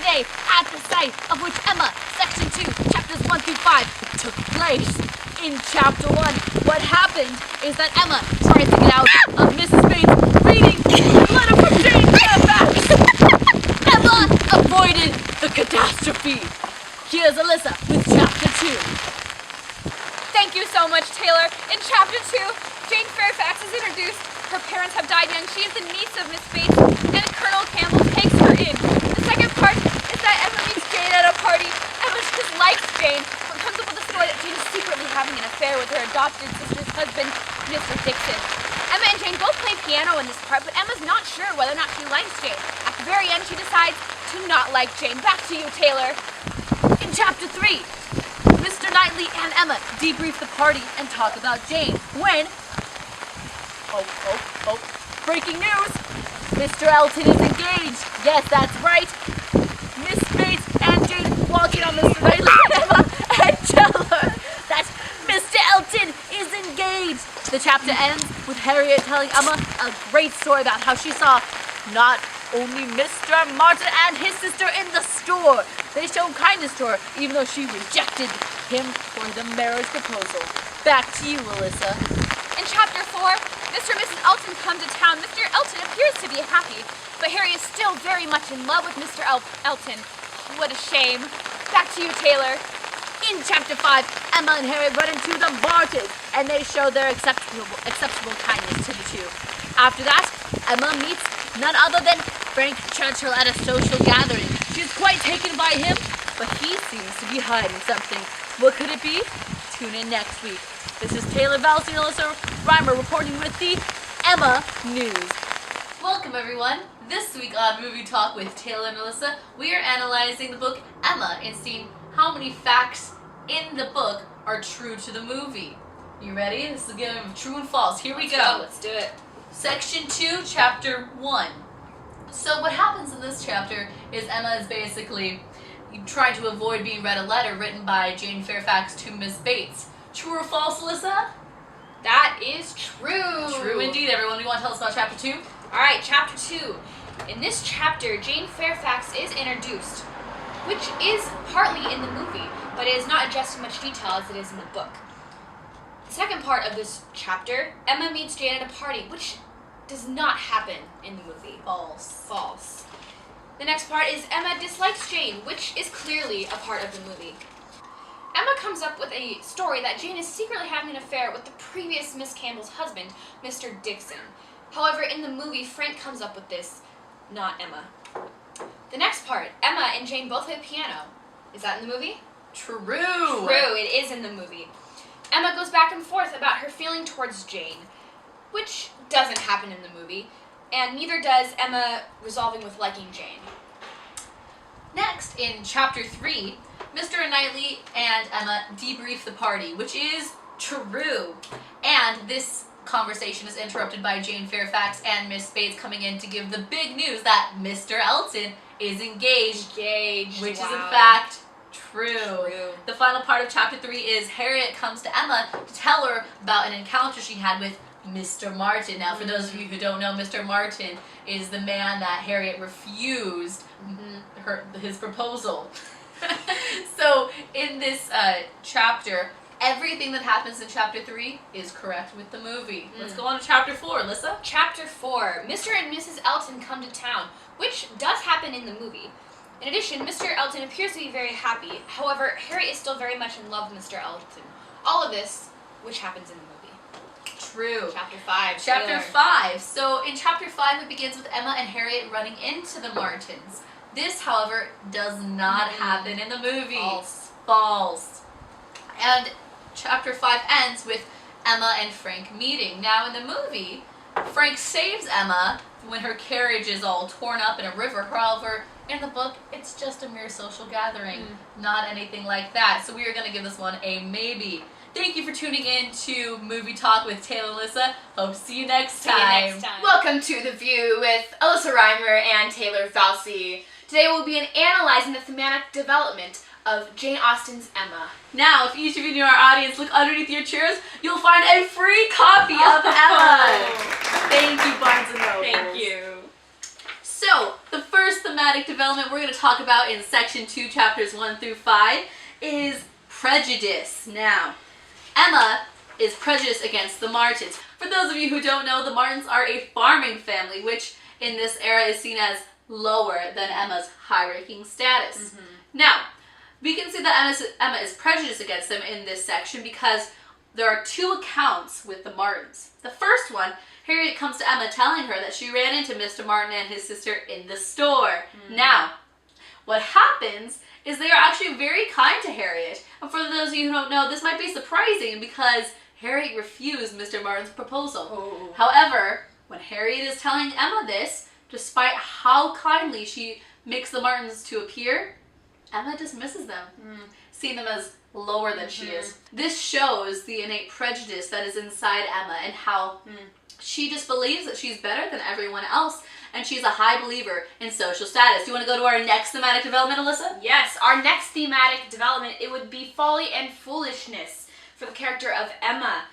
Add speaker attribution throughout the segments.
Speaker 1: day at the site of which Emma, Section 2, Chapters 1 through 5, took place. In Chapter 1, what happened is that Emma tried to get out of Mrs. Bates reading the letter from Jane Fairfax. Emma avoided the catastrophe. Here's Alyssa with Chapter 2.
Speaker 2: Thank you so much, Taylor. In Chapter 2, Jane Fairfax is introduced. Her parents have died young. She is the niece of Miss Bates, and Colonel Campbell takes her in. The second part is that Emma meets Jane at a party. Emma just likes Jane, but comes up with a story that Jane is secretly having an affair with her adopted sister's husband, Mr. Dixon. Emma and Jane both play piano in this part, but Emma's not sure whether or not she likes Jane. At the very end, she decides to not like Jane. Back to you, Taylor.
Speaker 1: In Chapter 3, Mr. Knightley and Emma debrief the party and talk about Jane when... breaking news! Mr. Elton is engaged! Yes, that's right! Miss Bates and Jane walk in on Mr. Knightley and Emma and tell her that Mr. Elton is engaged! The chapter ends with Harriet telling Emma a great story about how she saw not only Mr. Martin and his sister in the store. They showed kindness to her, even though she rejected him for the marriage proposal. Back to you, Alyssa.
Speaker 2: In Chapter 4, Mr. and Mrs. Elton come to town. Mr. Elton appears to be happy, but Harry is still very much in love with Mr. Elton. What a shame. Back to you, Taylor.
Speaker 1: In Chapter 5, Emma and Harry run into the Martins, and they show their acceptable kindness to the two. After that, Emma meets none other than Frank Churchill at a social gathering. She's quite taken by him, but he seems to be hiding something. What could it be? Tune in next week. This is Taylor Valsi and Alyssa Reimer reporting with the Emma News. Welcome, everyone. This week on Movie Talk with Taylor and Alyssa, we are analyzing the book Emma and seeing how many facts in the book are true to the movie. You ready? This is a game of true and false. Here we go.
Speaker 2: Let's do it.
Speaker 1: Section 2, Chapter 1. So what happens in this chapter is Emma is basically trying to avoid being read a letter written by Jane Fairfax to Miss Bates. True or false, Alyssa?
Speaker 2: That is true.
Speaker 1: True indeed, everyone. You want to tell us about Chapter 2?
Speaker 2: Alright, Chapter 2. In this chapter, Jane Fairfax is introduced, which is partly in the movie, but it is not addressed in much detail as it is in the book. The second part of this chapter, Emma meets Jane at a party, which does not happen in the movie.
Speaker 1: False.
Speaker 2: False. The next part is Emma dislikes Jane, which is clearly a part of the movie. Emma comes up with a story that Jane is secretly having an affair with the previous Miss Campbell's husband, Mr. Dixon. However, in the movie, Frank comes up with this, not Emma. The next part, Emma and Jane both play piano. Is that in the movie?
Speaker 1: True.
Speaker 2: True, it is in the movie. Emma goes back and forth about her feeling towards Jane, which doesn't happen in the movie, and neither does Emma resolving with liking Jane.
Speaker 1: Next, in Chapter 3, Mr. Knightley and Emma debrief the party, which is true. And this conversation is interrupted by Jane Fairfax and Miss Bates coming in to give the big news that Mr. Elton is engaged. Which is in fact true. The final part of Chapter 3 is Harriet comes to Emma to tell her about an encounter she had with Mr. Martin. Now, for those of you who don't know, Mr. Martin is the man that Harriet refused his proposal. So, in this chapter, everything that happens in Chapter 3 is correct with the movie. Let's go on to Chapter 4, Alyssa.
Speaker 2: Chapter 4, Mr. and Mrs. Elton come to town, which does happen in the movie. In addition, Mr. Elton appears to be very happy. However, Harriet is still very much in love with Mr. Elton. All of this, which happens in the movie.
Speaker 1: True.
Speaker 2: Chapter 5.
Speaker 1: Chapter
Speaker 2: Taylor.
Speaker 1: 5. So in Chapter 5, it begins with Emma and Harriet running into the Martins. This, however, does not happen in the movie. False. And Chapter 5 ends with Emma and Frank meeting. Now in the movie, Frank saves Emma when her carriage is all torn up in a river. However, in the book, it's just a mere social gathering. Not anything like that. So we are going to give this one a maybe. Thank you for tuning in to Movie Talk with Taylor and Alyssa. Hope to see you next time.
Speaker 3: Welcome to The View with Alyssa Reimer and Taylor Valsi. Today we'll be analyzing the thematic development of Jane Austen's Emma.
Speaker 1: Now, if each of you in our audience look underneath your chairs, you'll find a free copy of Emma. Thank you, Barnes & Noble.
Speaker 2: Thank you.
Speaker 1: So, the first thematic development development we're going to talk about in section 2, chapters 1 through 5 is prejudice. Now, Emma is prejudiced against the Martins. For those of you who don't know, the Martins are a farming family, which in this era is seen as lower than Emma's high-ranking status. Now, we can see that Emma is prejudiced against them in this section because there are 2 accounts with the Martins. The first one, Harriet comes to Emma telling her that she ran into Mr. Martin and his sister in the store. Now, what happens is they are actually very kind to Harriet. And for those of you who don't know, this might be surprising because Harriet refused Mr. Martin's proposal. However, when Harriet is telling Emma this, despite how kindly she makes the Martins to appear, Emma dismisses them, seeing them as lower than she is. This shows the innate prejudice that is inside Emma and how she just believes that she's better than everyone else, and she's a high believer in social status. Do you want to go to our next thematic development, Alyssa?
Speaker 3: Yes, our next thematic development, it would be folly and foolishness for the character of Emma.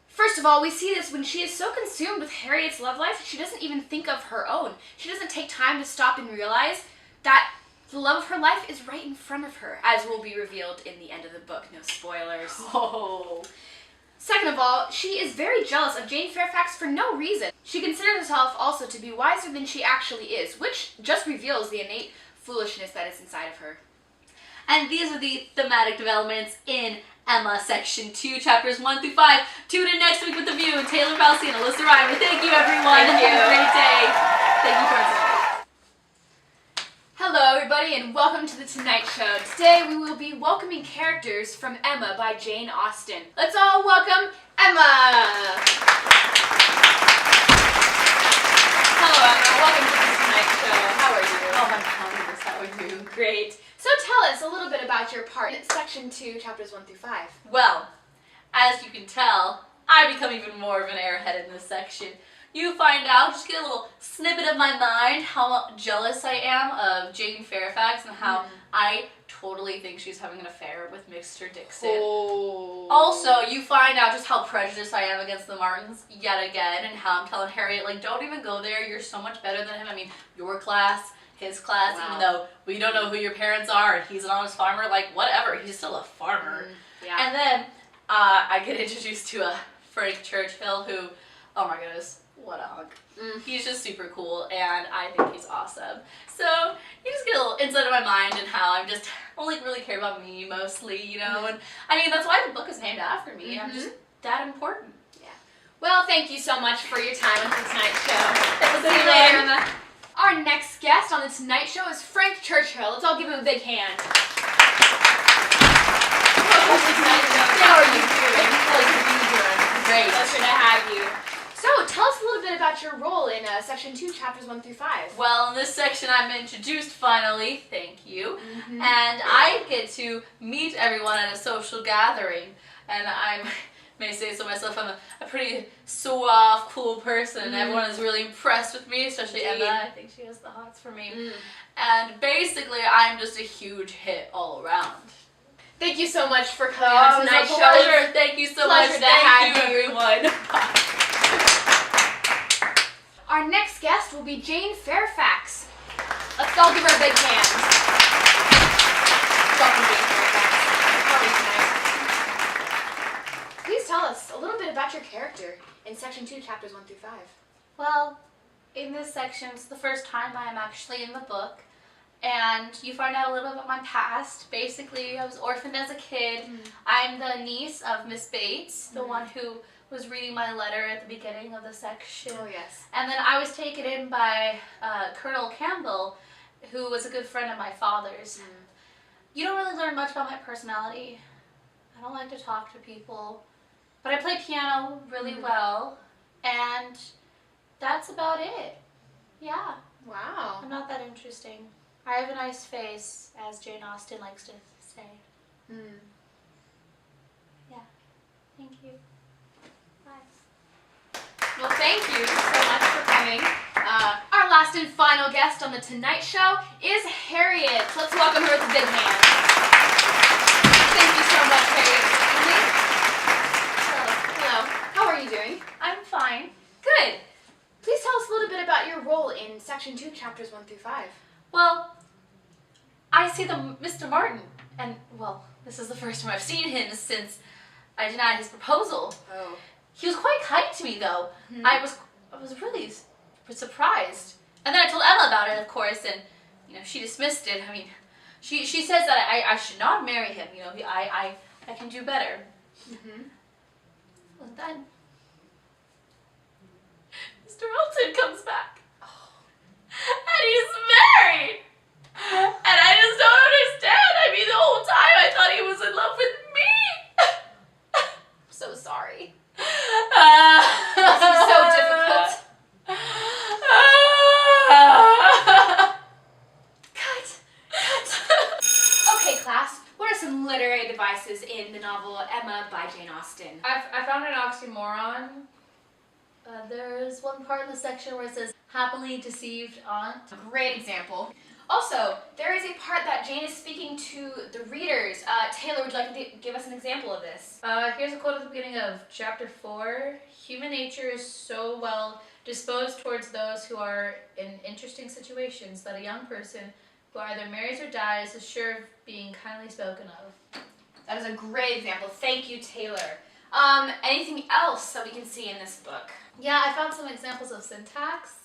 Speaker 3: First of all, we see this when she is so consumed with Harriet's love life, she doesn't even think of her own. She doesn't take time to stop and realize that the love of her life is right in front of her, as will be revealed in the end of the book. No spoilers. Second of all, she is very jealous of Jane Fairfax for no reason. She considers herself also to be wiser than she actually is, which just reveals the innate foolishness that is inside of her.
Speaker 1: And these are the thematic developments in Emma, section 2, chapters 1 through 5. Tune in next week with The View and Taylor Valsey and Alyssa Reimer. Thank you, everyone.
Speaker 3: Thank you.
Speaker 1: Have a great day. Thank you, Francis.
Speaker 3: Hello, everybody, and welcome to The Tonight Show. Today, we will be welcoming characters from Emma by Jane Austen. Let's all welcome Emma! Hello, Emma. Welcome to The Tonight Show. How are you?
Speaker 1: Oh my goodness, how are you?
Speaker 3: Great. So tell us a little bit about your part in section 2, chapters 1 through 5.
Speaker 1: Well, as you can tell, I become even more of an airhead in this section. You find out, just get a little snippet of my mind, how jealous I am of Jane Fairfax and how I totally think she's having an affair with Mr. Dixon. Also, you find out just how prejudiced I am against the Martins yet again, and how I'm telling Harriet, like, don't even go there, you're so much better than him. I mean, your class, his class, even though we don't know who your parents are, and he's an honest farmer, like, whatever, he's still a farmer. And then, I get introduced to a Frank Churchill who, oh my goodness, what a hunk. He's just super cool, and I think he's awesome. So, you just get a little insight of my mind and how I'm just only really care about me mostly, you know, and I mean, that's why the book is named after me. I'm just that important.
Speaker 3: Yeah. Well, thank you so much for your time on The Tonight Show.
Speaker 1: Thanks,
Speaker 3: See you later, Emma. Our next guest on The Tonight Show is Frank Churchill. Let's all give him a big hand. Welcome to The Tonight Show. How are you doing?
Speaker 1: Great.
Speaker 3: Pleasure to have you. So, tell us a little bit about your role in section 2, chapters 1 through 5.
Speaker 1: Well, in this section I'm introduced finally, thank you, and I get to meet everyone at a social gathering, and I may say so myself, I'm a pretty suave, cool person, and everyone is really impressed with me, especially Emma. I think she has the hots for me, and basically I'm just a huge hit all around.
Speaker 3: Thank you so much for coming on tonight's show.
Speaker 1: Pleasure. Thank you so much.
Speaker 3: Pleasure to have
Speaker 1: Thank you, everyone.
Speaker 3: Our next guest will be Jane Fairfax. Let's all give her a big hand. Welcome, Jane Fairfax. How are you tonight? Please tell us a little bit about your character in section 2, chapters 1 through 5.
Speaker 1: Well, in this section, it's the first time I am actually in the book, and you find out a little bit about my past. Basically, I was orphaned as a kid. I'm the niece of Miss Bates, the one who was reading my letter at the beginning of the section.
Speaker 3: Oh, yes.
Speaker 1: And then I was taken in by Colonel Campbell, who was a good friend of my father's. You don't really learn much about my personality. I don't like to talk to people, but I play piano really well, and that's about it. Yeah.
Speaker 3: Wow.
Speaker 1: I'm not that interesting. I have a nice face, as Jane Austen likes to say. Yeah. Thank you. Bye.
Speaker 3: Well, thank you so much for coming. Our last and final guest on The Tonight Show is Harriet. Let's welcome her with a big hand. Thank you so much, Harriet. Hello. How are you doing?
Speaker 1: I'm fine.
Speaker 3: Good. Please tell us a little bit about your role in section 2, chapters 1 through 5.
Speaker 1: Well, I see Mr. Martin, and, well, this is the first time I've seen him since I denied his proposal.
Speaker 3: Oh.
Speaker 1: He was quite kind to me, though.
Speaker 3: Hmm.
Speaker 1: I was really surprised. And then I told Emma about it, of course, and, she dismissed it. I mean, she says that I should not marry him, I can do better.
Speaker 3: Mm-hmm.
Speaker 1: And then Mr. Elton comes back. And he's married! And I just don't understand. I mean, the whole time I thought he was in love with me. I'm so sorry.
Speaker 3: Must be so difficult. Cut. Okay, class. What are some literary devices in the novel Emma by Jane Austen?
Speaker 1: I found an oxymoron. There's one part in the section where it says, happily deceived aunt.
Speaker 3: Great example. Also, there is a part that Jane is speaking to the readers. Taylor, would you like to give us an example of this?
Speaker 1: Here's a quote at the beginning of chapter 4. Human nature is so well disposed towards those who are in interesting situations that a young person who either marries or dies is sure of being kindly spoken of.
Speaker 3: That is a great example. Thank you, Taylor. Anything else that we can see in this book?
Speaker 1: Yeah, I found some examples of syntax.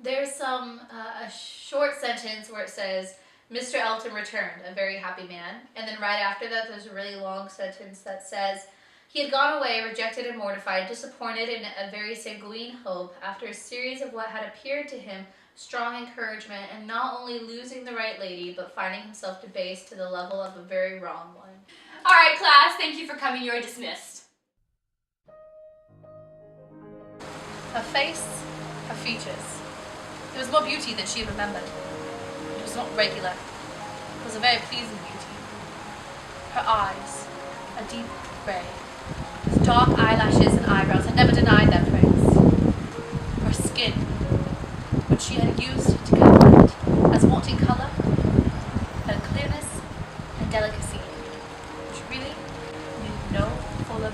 Speaker 1: There's a short sentence where it says, Mr. Elton returned, a very happy man. And then right after that, there's a really long sentence that says, he had gone away, rejected and mortified, disappointed in a very sanguine hope, after a series of what had appeared to him strong encouragement, and not only losing the right lady, but finding himself debased to the level of a very wrong one.
Speaker 3: All right, class. Thank you for coming. You are dismissed.
Speaker 1: Her face, her features. There was more beauty than she remembered. It was not regular. It was a very pleasing beauty. Her eyes, a deep grey, with dark eyelashes and eyebrows, had never denied their praise. Her skin, which she had used to cover it as wanting colour, had a clearness and delicacy which really needed no fuller